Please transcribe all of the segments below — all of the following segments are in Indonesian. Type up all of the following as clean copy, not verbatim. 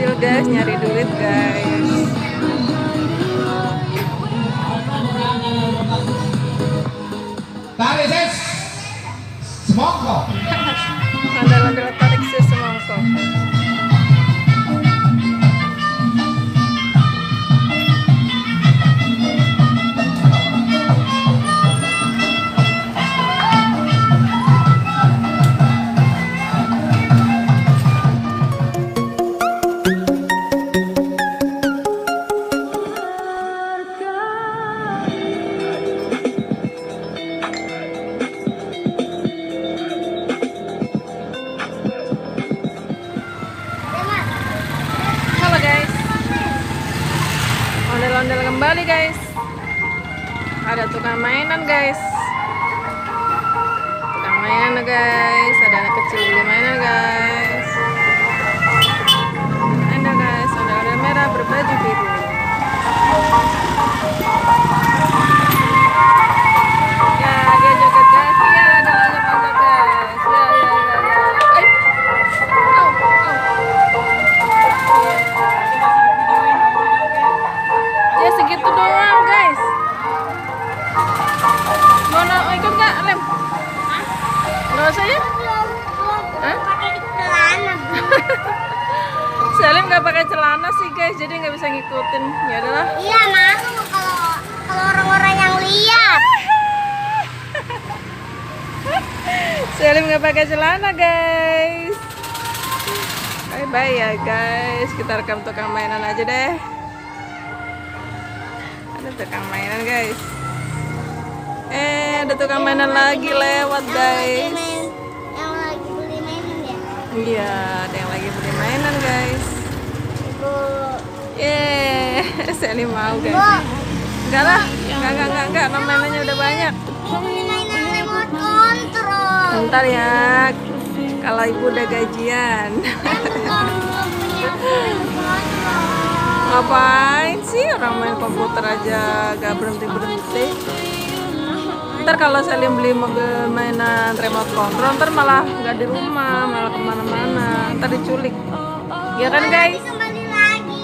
kecil guys, nyari duit guys. Tarik ses, semongko. Ondel-ondel tarik si semongko. Halo guys, ondel-ondel kembali guys. Ada tukang mainan guys. Tukang mainan guys. Ada anak kecil beli mainan guys. Ada guys, ondel-ondel merah berbaju biru. Ya, dia joget guys. Ya, ada loncat-loncat guys. Ya, ya, ya, ya. Au, au. Ya segitu doang guys. Mau ikut nggak Lem? Nggak usah ya? Hah? Salim nggak pakai celana sih guys, jadi nggak bisa ngikutin. Ya adalah. Iya malu kalau orang-orang yang lihat. Salim nggak pakai celana guys. Bye bye ya guys. Kita rekam tukang mainan aja deh. Ada tukang mainan guys. Ada tukang mainan lagi lewat guys. Yang lagi beli mainan ya. Iya, ada yang lagi beli mainan guys. Ibu. Salim mau guys. Bu. Enggak lah, enggak. Mainannya udah banyak. Beli mainan remote control. Bentar ya, kalau ibu udah gajian. Punya remote control. Ngapain sih orang main komputer aja gak berhenti. Ntar kalau Salim beli mobil mainan remote control, ntar malah nggak di rumah, malah kemana-mana, ntar diculik. Ya kan guys? Kembali lagi.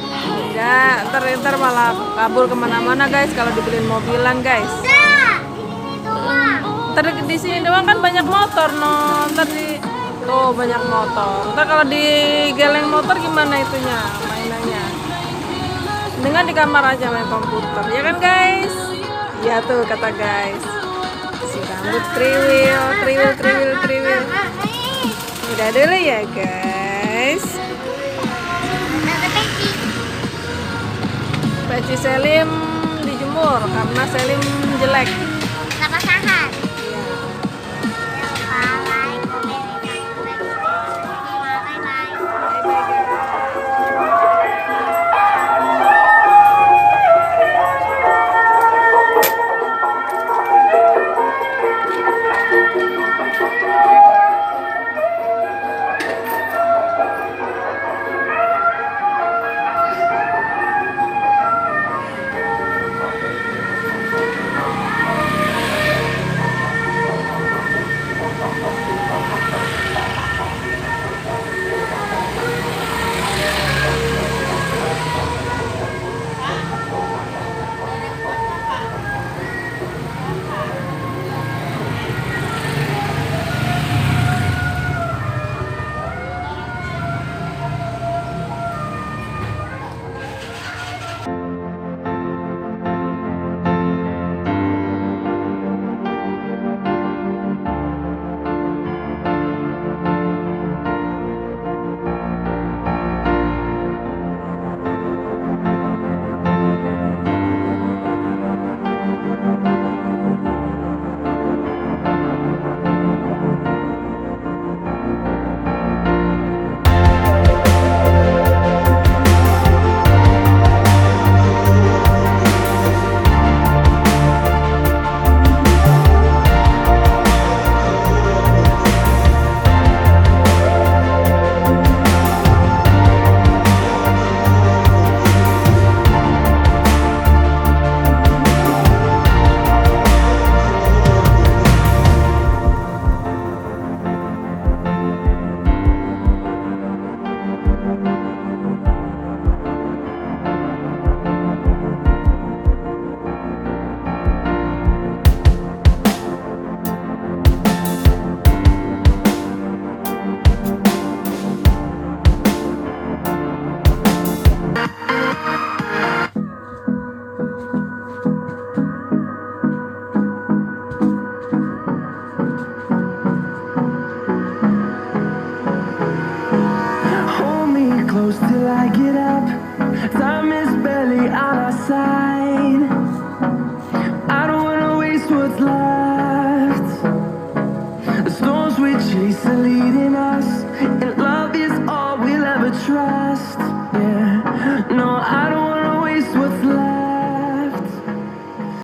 Enggak, ntar malah kabur kemana-mana guys kalau dibeliin mobilan guys. Enggak, ini doang. Ntar di sini doang kan banyak motor, no. Ntar di tuh banyak motor. Ntar kalau digeleng motor gimana itunya mainannya? Dengan di kamar aja main komputer, ya kan guys? Ya tuh kata guys. Si rambut kriwil. Udah dulu ya guys. Peci Salim dijemur karena Salim jelek. Kenapa sahat? Iya. Jangan lupa like, komen, dan subscribe. Bye-bye. Bye-bye, guys. till I get up. Time is barely on our side. I don't wanna waste what's left. The storms we chase are leading